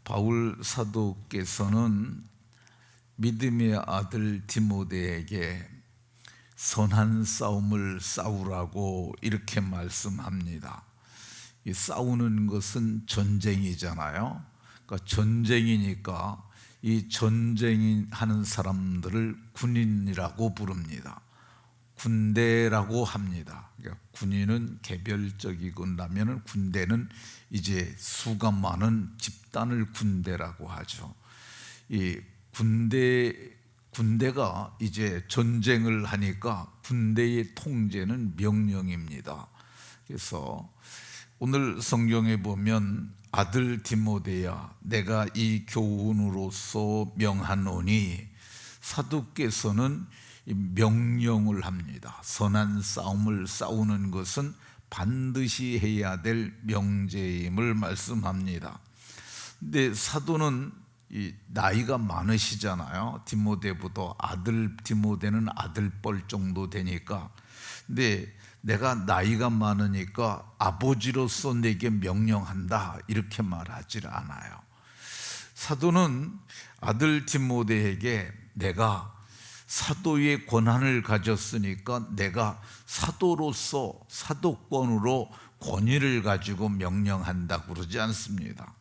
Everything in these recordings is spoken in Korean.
바울 사도께서는 믿음의 아들 디모데에게 선한 싸움을 싸우라고 이렇게 말씀합니다. 이 싸우는 것은 전쟁이잖아요. 그러니까 전쟁이니까 이 전쟁하는 사람들을 군인이라고 부릅니다. 군대라고 합니다. 그러니까 군인은 개별적이고 나면은 군대는 이제 수가 많은 집단을 군대라고 하죠. 이 군대가 이제 전쟁을 하니까 군대의 통제는 명령입니다. 그래서 오늘 성경에 보면 아들 디모데야 내가 이 교훈으로서 명하노니, 사도께서는 명령을 합니다. 선한 싸움을 싸우는 것은 반드시 해야 될 명제임을 말씀합니다. 근데 사도는 나이가 많으시잖아요. 디모데보다 디모데는 아들뻘 정도 되니까. 근데 내가 나이가 많으니까 아버지로서 내게 명령한다 이렇게 말하지 않아요. 사도는 아들 디모데에게 내가 사도의 권한을 가졌으니까 내가 사도로서 사도권으로 권위를 가지고 명령한다고 그러지 않습니다.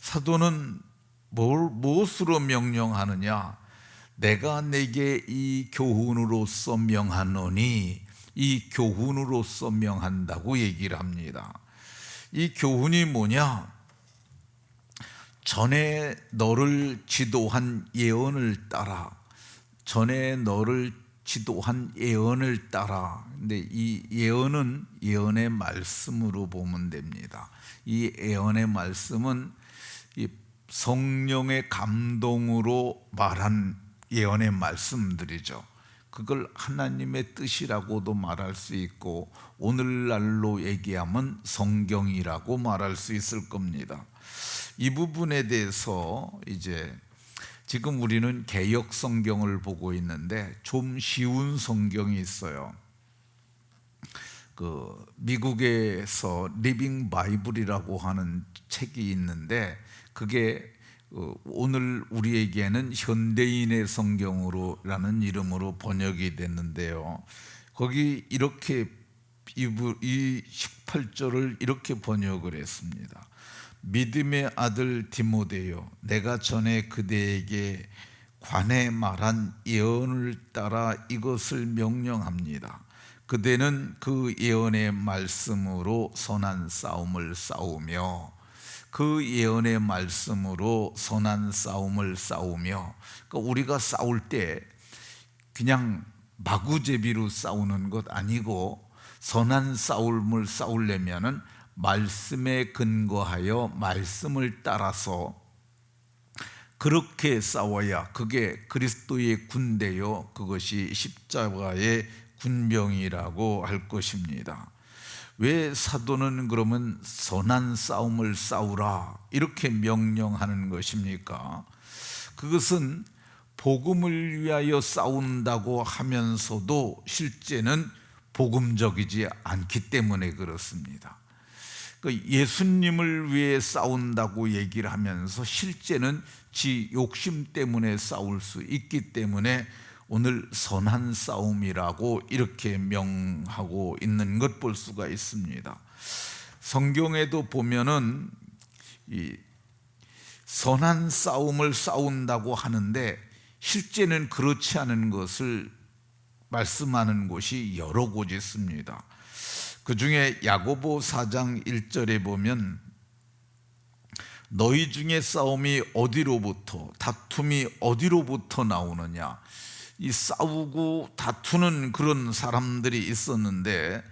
사도는 무엇으로 명령하느냐? 내가 내게 이 교훈으로서 명하노니, 이 교훈으로서 명한다고 얘기를 합니다. 이 교훈이 뭐냐? 전에 너를 지도한 예언을 따라, 전에 너를 지도한 예언을 따라. 근데 이 예언은 예언의 말씀으로 보면 됩니다. 이 예언의 말씀은 이 성령의 감동으로 말한 예언의 말씀들이죠. 그걸 하나님의 뜻이라고도 말할 수 있고, 오늘날로 얘기하면 성경이라고 말할 수 있을 겁니다. 이 부분에 대해서 이제 지금 우리는 개역 성경을 보고 있는데 좀 쉬운 성경이 있어요. 미국에서 리빙 바이블이라고 하는 책이 있는데 그게 오늘 우리에게는 현대인의 성경으로라는 이름으로 번역이 됐는데요. 거기 이렇게 이 18절을 이렇게 번역을 했습니다. 믿음의 아들 디모데요, 내가 전에 그대에게 관해 말한 예언을 따라 이것을 명령합니다. 그대는 그 예언의 말씀으로 선한 싸움을 싸우며, 그 예언의 말씀으로 선한 싸움을 싸우며, 그러니까 우리가 싸울 때 그냥 마구제비로 싸우는 것 아니고, 선한 싸움을 싸우려면은 말씀에 근거하여 말씀을 따라서 그렇게 싸워야 그게 그리스도의 군대요, 그것이 십자가의 군병이라고 할 것입니다. 왜 사도는 그러면 선한 싸움을 싸우라 이렇게 명령하는 것입니까? 그것은 복음을 위하여 싸운다고 하면서도 실제는 복음적이지 않기 때문에 그렇습니다. 예수님을 위해 싸운다고 얘기를 하면서 실제는 지 욕심 때문에 싸울 수 있기 때문에 오늘 선한 싸움이라고 이렇게 명하고 있는 것 볼 수가 있습니다. 성경에도 보면은 이 선한 싸움을 싸운다고 하는데 실제는 그렇지 않은 것을 말씀하는 곳이 여러 곳 있습니다. 그 중에 야고보 4장 1절에 보면 너희 중에 싸움이 어디로부터, 다툼이 어디로부터 나오느냐, 이 싸우고 다투는 그런 사람들이 있었는데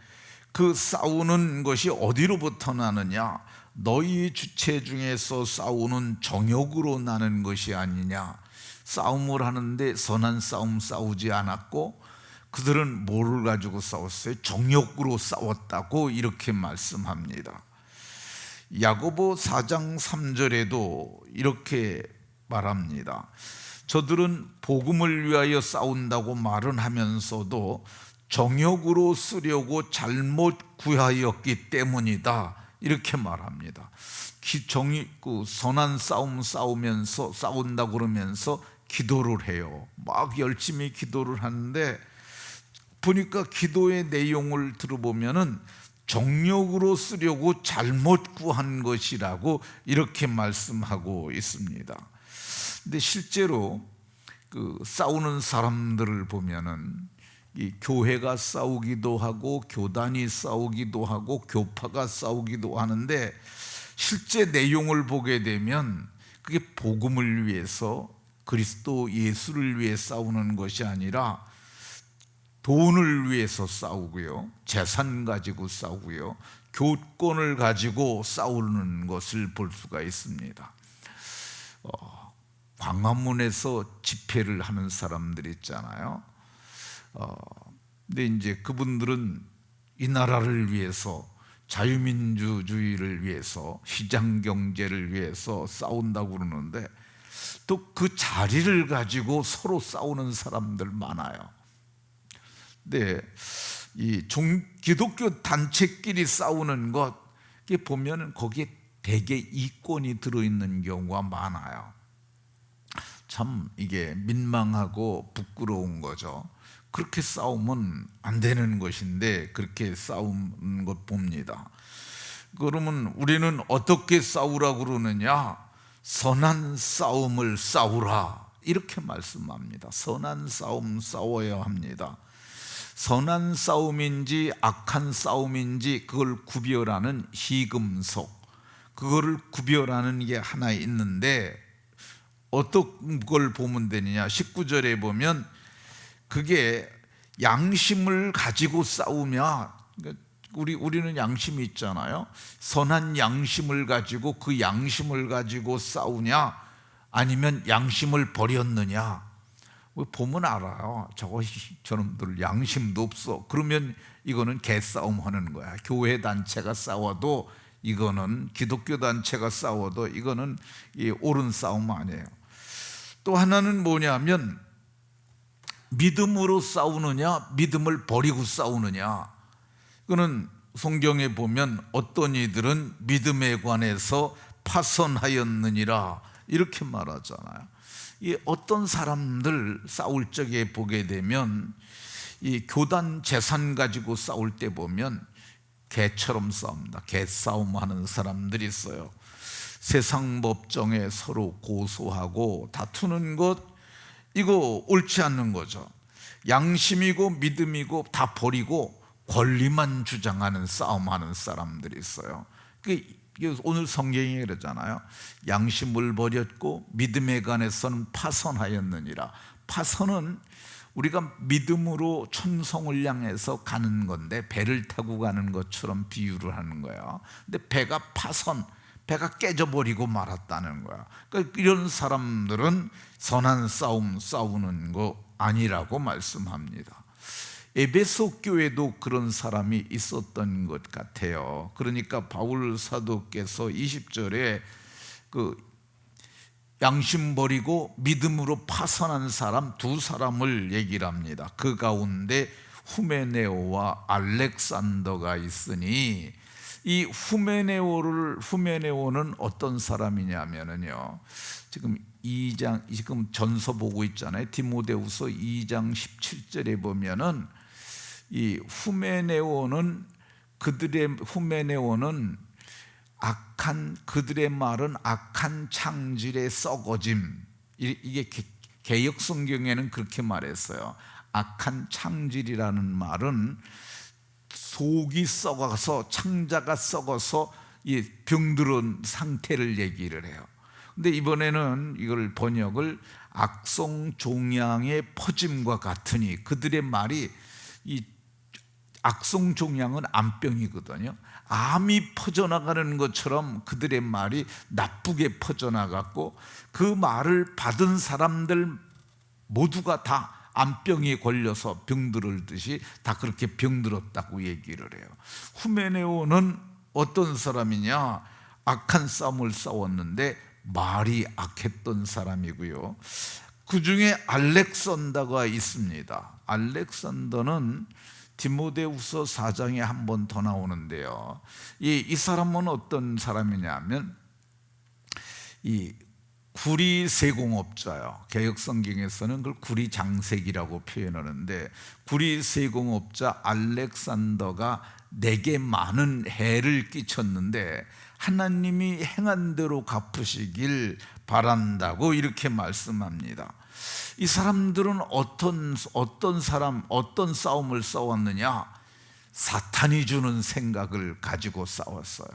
그 싸우는 것이 어디로부터 나느냐, 너희 주체 중에서 싸우는 정욕으로 나는 것이 아니냐. 싸움을 하는데 선한 싸움 싸우지 않았고 그들은 뭐를 가지고 싸웠어요? 정욕으로 싸웠다고 이렇게 말씀합니다. 야고보 4장 3절에도 이렇게 말합니다. 저들은 복음을 위하여 싸운다고 말은 하면서도 정욕으로 쓰려고 잘못 구하였기 때문이다 이렇게 말합니다. 선한 싸움 싸우면서 싸운다 그러면서 기도를 해요. 막 열심히 기도를 하는데 보니까 기도의 내용을 들어보면은 정욕으로 쓰려고 잘못 구한 것이라고 이렇게 말씀하고 있습니다. 근데 실제로 그 싸우는 사람들을 보면은 이 교회가 싸우기도 하고 교단이 싸우기도 하고 교파가 싸우기도 하는데 실제 내용을 보게 되면 그게 복음을 위해서 그리스도 예수를 위해 싸우는 것이 아니라 돈을 위해서 싸우고요, 재산 가지고 싸우고요, 교권을 가지고 싸우는 것을 볼 수가 있습니다. 광화문에서 집회를 하는 사람들 있잖아요. 근데 이제 그분들은 이 나라를 위해서, 자유민주주의를 위해서, 시장 경제를 위해서 싸운다고 그러는데 또 그 자리를 가지고 서로 싸우는 사람들 많아요. 근데 이 기독교 단체끼리 싸우는 것 보면 거기에 대개 이권이 들어있는 경우가 많아요. 참 이게 민망하고 부끄러운 거죠. 그렇게 싸우면 안 되는 것인데 그렇게 싸우는 것 봅니다. 그러면 우리는 어떻게 싸우라고 그러느냐? 선한 싸움을 싸우라, 이렇게 말씀합니다. 선한 싸움 싸워야 합니다. 선한 싸움인지 악한 싸움인지 그걸 구별하는 시금석, 그거를 구별하는 게 하나 있는데 어떤 걸 보면 되느냐? 19절에 보면 그게 양심을 가지고 싸우며, 우리는 양심이 있잖아요. 선한 양심을 가지고 그 양심을 가지고 싸우냐, 아니면 양심을 버렸느냐. 보면 알아요. 저놈들 양심도 없어. 그러면 이거는 개싸움 하는 거야. 교회 단체가 싸워도 이거는, 기독교 단체가 싸워도 이거는 옳은 싸움 아니에요. 또 하나는 뭐냐면 믿음으로 싸우느냐, 믿음을 버리고 싸우느냐. 그거는 성경에 보면 어떤 이들은 믿음에 관해서 파선하였느니라 이렇게 말하잖아요. 이 어떤 사람들 싸울 적에 보게 되면 이 교단 재산 가지고 싸울 때 보면 개처럼 싸웁니다. 개싸움하는 사람들이 있어요. 세상 법정에 서로 고소하고 다투는 것, 이거 옳지 않는 거죠. 양심이고 믿음이고 다 버리고 권리만 주장하는 싸움하는 사람들이 있어요. 오늘 성경이 그러잖아요. 양심을 버렸고 믿음에 관해서는 파선하였느니라. 파선은 우리가 믿음으로 천성을 향해서 가는 건데 배를 타고 가는 것처럼 비유를 하는 거예요. 근데 배가 깨져버리고 말았다는 거야. 그러니까 이런 사람들은 선한 싸움 싸우는 거 아니라고 말씀합니다. 에베소 교회도 그런 사람이 있었던 것 같아요. 그러니까 바울 사도께서 20절에 그 양심 버리고 믿음으로 파선한 사람 두 사람을 얘기를 합니다. 그 가운데 후메네오와 알렉산더가 있으니, 이 후메네오는 어떤 사람이냐면요, 지금 전서 보고 있잖아요. 디모데후서 2장 17절에 보면은 이 후메네오는 그들의 말은 악한 창질의 썩어짐. 이게 개역 성경에는 그렇게 말했어요. 악한 창질이라는 말은 속이 썩어서, 창자가 썩어서 병들은 상태를 얘기를 해요. 근데 이번에는 이걸 번역을 악성종양의 퍼짐과 같으니, 그들의 말이, 이 악성종양은 암병이거든요. 암이 퍼져나가는 것처럼 그들의 말이 나쁘게 퍼져나갔고, 그 말을 받은 사람들 모두가 다 암병에 걸려서 병들듯이 다 그렇게 병들었다고 얘기를 해요. 후메네오는 어떤 사람이냐? 악한 싸움을 싸웠는데 말이 악했던 사람이고요. 그 중에 알렉산더가 있습니다. 알렉산더는 디모데후서 4장에 한 번 더 나오는데요. 이 사람은 어떤 사람이냐면 이 구리 세공업자요. 개역 성경에서는 그걸 구리 장색이라고 표현하는데, 구리 세공업자 알렉산더가 내게 많은 해를 끼쳤는데 하나님이 행한 대로 갚으시길 바란다고 이렇게 말씀합니다. 이 사람들은 어떤 싸움을 싸웠느냐? 사탄이 주는 생각을 가지고 싸웠어요.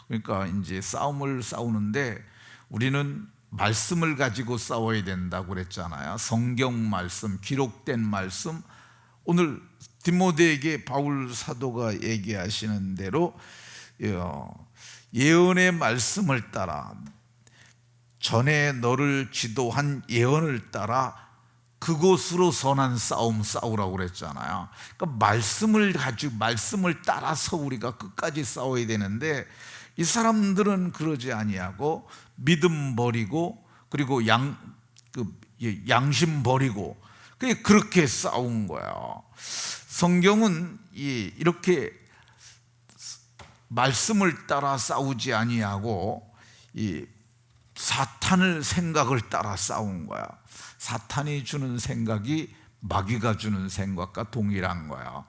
그러니까 이제 싸움을 싸우는데 우리는 말씀을 가지고 싸워야 된다고 그랬잖아요. 성경 말씀, 기록된 말씀. 오늘 디모데에게 바울 사도가 얘기하시는 대로 예언의 말씀을 따라, 전에 너를 지도한 예언을 따라 그곳으로 선한 싸움 싸우라고 그랬잖아요. 그러니까 말씀을 따라서 우리가 끝까지 싸워야 되는데, 이 사람들은 그러지 아니하고 믿음 버리고 그리고 양심 버리고 그렇게 싸운 거예요. 성경은 이렇게 말씀을 따라 싸우지 아니하고 사탄을 생각을 따라 싸운 거야. 사탄이 주는 생각이 마귀가 주는 생각과 동일한 거야.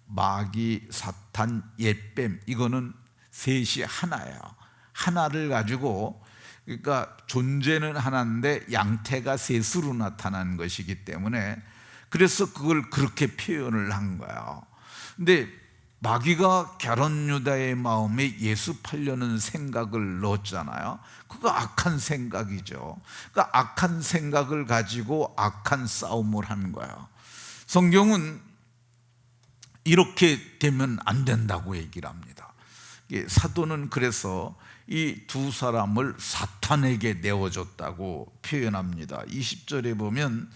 마귀, 사탄, 옛뱀, 이거는 셋이 하나예요. 하나를 가지고, 그러니까 존재는 하나인데 양태가 셋으로 나타난 것이기 때문에, 그래서 그걸 그렇게 표현을 한 거예요. 근데 마귀가 갸론 유다의 마음에 예습하려는 생각을 넣었잖아요. 그거 악한 생각이죠. 그러니까 악한 생각을 가지고 악한 싸움을 한 거예요. 성경은 이렇게 되면 안 된다고 얘기를 합니다. 사도는 그래서 이 두 사람을 사탄에게 내어줬다고 표현합니다. 20절에 보면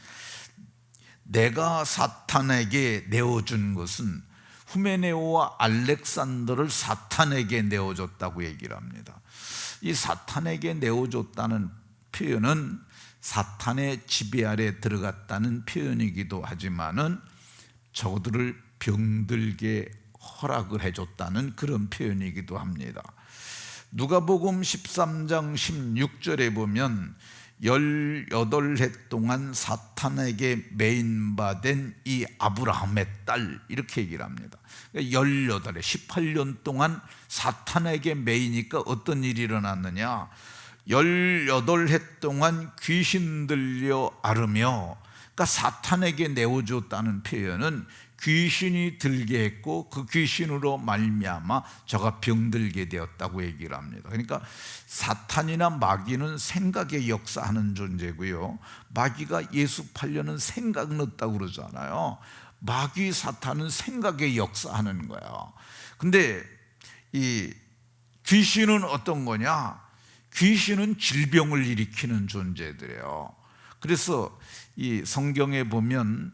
내가 사탄에게 내어준 것은 후메네오와 알렉산더를 사탄에게 내어줬다고 얘기를 합니다. 이 사탄에게 내어줬다는 표현은 사탄의 지배 아래 들어갔다는 표현이기도 하지만은 저들을 병들게 허락을 해줬다는 그런 표현이기도 합니다. 누가복음 13장 16절에 보면 18해 동안 사탄에게 매인받은 이 아브라함의 딸, 이렇게 얘기를 합니다. 18해 18년 동안 사탄에게 매이니까 어떤 일이 일어났느냐? 18해 동안 귀신 들려 앓으며, 그러니까 사탄에게 내어줬다는 표현은 귀신이 들게 했고 그 귀신으로 말미암아 저가 병들게 되었다고 얘기를 합니다. 그러니까 사탄이나 마귀는 생각에 역사하는 존재고요, 마귀가 예수팔려는 생각 넣었다고 그러잖아요. 마귀 사탄은 생각에 역사하는 거예요. 근데 이 귀신은 어떤 거냐? 귀신은 질병을 일으키는 존재들이에요. 그래서 이 성경에 보면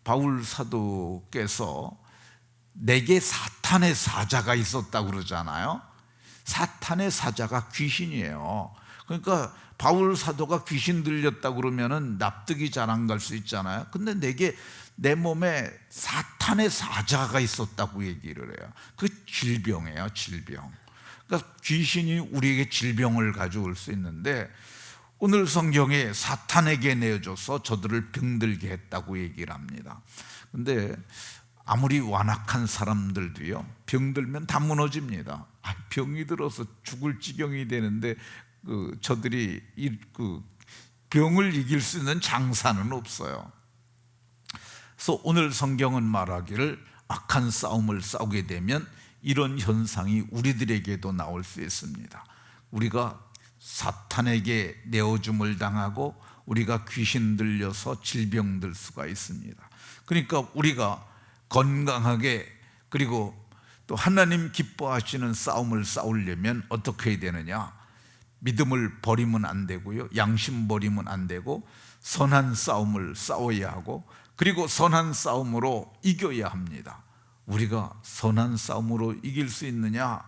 바울 사도께서 내게 사탄의 사자가 있었다고 그러잖아요. 사탄의 사자가 귀신이에요. 그러니까 바울 사도가 귀신 들렸다고 그러면은 납득이 잘 안 갈 수 있잖아요. 근데 내 몸에 사탄의 사자가 있었다고 얘기를 해요. 그 질병이에요, 질병. 그러니까 귀신이 우리에게 질병을 가져올 수 있는데, 오늘 성경에 사탄에게 내어줘서 저들을 병들게 했다고 얘기를 합니다. 근데 아무리 완악한 사람들도요, 병들면 다 무너집니다. 병이 들어서 죽을 지경이 되는데 저들이 병을 이길 수 있는 장사는 없어요. 그래서 오늘 성경은 말하기를 악한 싸움을 싸우게 되면 이런 현상이 우리들에게도 나올 수 있습니다. 우리가 사탄에게 내어줌을 당하고 우리가 귀신 들려서 질병 들 수가 있습니다. 그러니까 우리가 건강하게, 그리고 또 하나님 기뻐하시는 싸움을 싸우려면 어떻게 해야 되느냐? 믿음을 버리면 안 되고요, 양심 버리면 안 되고, 선한 싸움을 싸워야 하고, 그리고 선한 싸움으로 이겨야 합니다. 우리가 선한 싸움으로 이길 수 있느냐?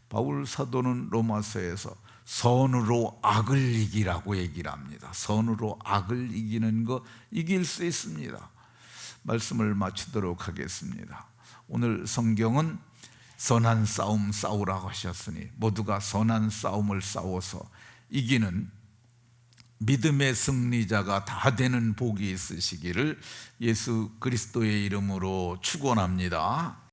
바울 사도는 로마서에서 선으로 악을 이기라고 얘기를 합니다. 선으로 악을 이기는 거 이길 수 있습니다. 말씀을 마치도록 하겠습니다. 오늘 성경은 선한 싸움 싸우라고 하셨으니 모두가 선한 싸움을 싸워서 이기는 믿음의 승리자가 다 되는 복이 있으시기를 예수 그리스도의 이름으로 축원합니다.